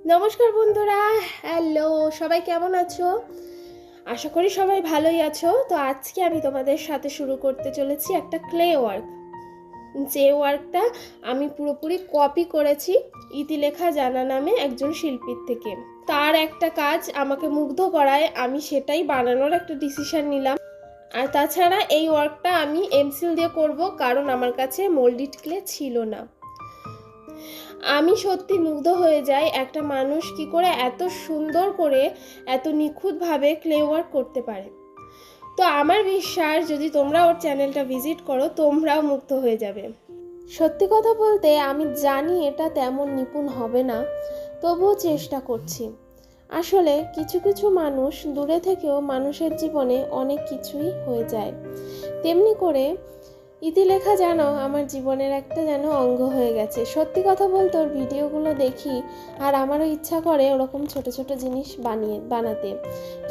নমস্কার বন্ধুরা, হ্যালো, সবাই কেমন আছো? আশা করি সবাই ভালোই আছো। তো আজকে আমি তোমাদের সাথে শুরু করতে চলেছি একটা ক্লে ওয়ার্ক, যে ওয়ার্কটা আমি পুরোপুরি কপি করেছি ইতিলেখা জানা নামে একজন শিল্পীর থেকে। তার একটা কাজ আমাকে মুগ্ধ করায় আমি সেটাই বানানোর একটা ডিসিশন নিলাম। আর তাছাড়া এই ওয়ার্কটা আমি এমসিল দিয়ে করব, কারণ আমার কাছে মোল্ডেড ক্লে ছিল না। আমি সত্যি মুগ্ধ হয়ে যাই একটা মানুষ কি করে এত সুন্দর করে এত নিখুঁতভাবে ক্লে ওয়ার্ক করতে পারে। তো আমার বিশ্বাস যদি তোমরা ওর চ্যানেলটা ভিজিট করো তোমরাও মুগ্ধ হয়ে যাবে। সত্যি কথা বলতে আমি জানি এটা তেমন নিপুণ হবে না, তবুও চেষ্টা করছি। আসলে কিছু কিছু মানুষ দূরে থেকেও মানুষের জীবনে অনেক কিছুই হয়ে যায়, তেমনি করে ইতিলেখা যেন আমার জীবনের একটা যেন অঙ্গ হয়ে গেছে। সত্যি কথা বলতে ওর ভিডিওগুলো দেখি আর আমারও ইচ্ছা করে ওরকম ছোট ছোট জিনিস বানাতে,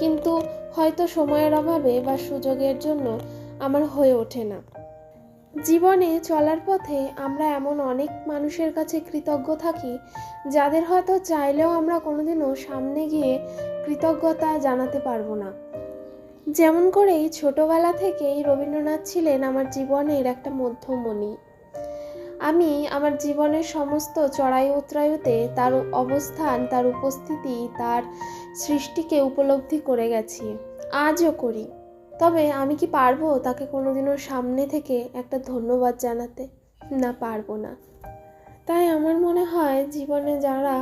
কিন্তু হয়তো সময়ের অভাবে বা সুযোগের জন্য আমার হয়ে ওঠে না। জীবনে চলার পথে আমরা এমন অনেক মানুষের কাছে কৃতজ্ঞ থাকি যাদের হয়তো চাইলেও আমরা কোনোদিনও সামনে গিয়ে কৃতজ্ঞতা জানাতে পারবো না। যেমন করেই ছোটবেলা থেকেই রবীন্দ্রনাথ ছিলেন আমার জীবনের একটা মধ্যমণি। আমি আমার জীবনের সমস্ত চড়াই উতরাইতে তার অবস্থান, তার উপস্থিতি, তার সৃষ্টিকে উপলব্ধি করে গেছি, আজও করি। তবে আমি কি পারবো তাকে কোনোদিনও সামনে থেকে একটা ধন্যবাদ জানাতে? না, পারবো না। তাই আমার মনে হয় জীবনে যারা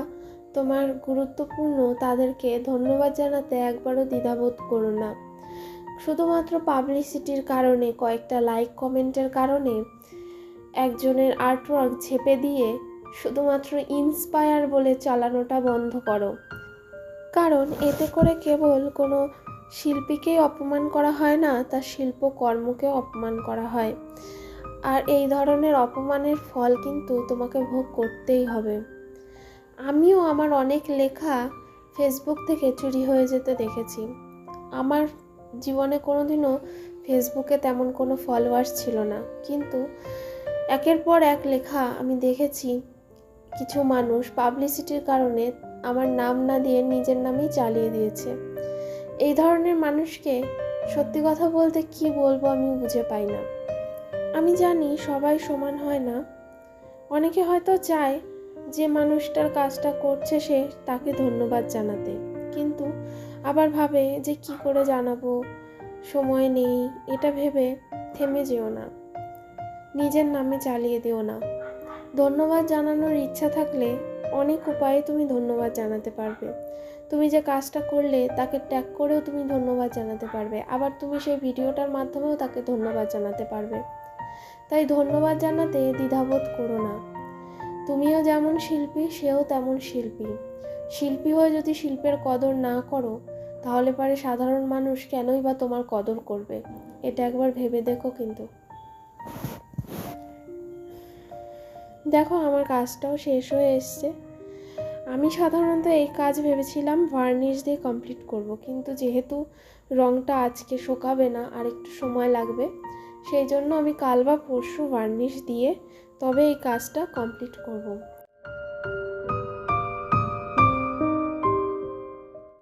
তোমার গুরুত্বপূর্ণ তাদেরকে ধন্যবাদ জানাতে একবারও দ্বিধাবোধ করো না। শুধুমাত্র পাবলিসিটির কারণে, কয়েকটা লাইক কমেন্টের কারণে একজনের আর্টওয়ার্ক ঝেপে দিয়ে শুধুমাত্র ইন্সপায়ার বলে চালানোটা বন্ধ করো। কারণ এতে করে কেবল কোনো শিল্পীকেই অপমান করা হয় না, তার শিল্পকর্মকেও অপমান করা হয়। আর এই ধরনের অপমানের ফল কিন্তু তোমাকে ভোগ করতেই হবে। আমিও আমার অনেক লেখা ফেসবুক থেকে চুরি হয়ে যেতে দেখেছি। আমার জীবনে কোনোদিনও ফেসবুকে তেমন কোনো ফলোয়ার্স ছিল না, কিন্তু একের পর এক লেখা আমি দেখেছি কিছু মানুষ পাবলিসিটির কারণে আমার নাম না দিয়ে নিজের নামেই চালিয়ে দিয়েছে। এই ধরনের মানুষকে সত্যি কথা বলতে কি বলবো আমি বুঝে পাই না। আমি জানি সবাই সমান হয় না। অনেকে হয়তো চায় যে মানুষটার কাজটা করছে সে তাকে ধন্যবাদ জানাতে, কিন্তু আবার ভাবে যে কি করে জানাবো, সময় নেই। এটা ভেবে থেমে যেও না, নিজের নামে চালিয়ে দিও না। ধন্যবাদ জানানোর ইচ্ছা থাকলে অনেক উপায়ে তুমি ধন্যবাদ জানাতে পারবে। তুমি যে কাজটা করলে তাকে ট্যাগ করেও তুমি ধন্যবাদ জানাতে পারবে, আবার তুমি সেই ভিডিওটার মাধ্যমেও তাকে ধন্যবাদ জানাতে পারবে। তাই ধন্যবাদ জানাতে দ্বিধাবোধ করো না। তুমিও যেমন শিল্পী, সেও তেমন শিল্পী। শিল্পী হয়ে যদি শিল্পের কদর না করো তাহলে পারে সাধারণ মানুষ কেনই বা তোমার কদর করবে? এটা একবার ভেবে দেখো। কিন্তু দেখো আমার কাজটাও শেষ হয়ে এসছে। আমি সাধারণত এই কাজ ভেবেছিলাম ভার্নিশ দিয়ে কমপ্লিট করব, কিন্তু যেহেতু রঙটা আজকে শুকাবে না, আর একটু সময় লাগবে, সেই জন্য আমি কাল বা পরশু ভার্নিশ দিয়ে তবে এই কাজটা কমপ্লিট করব।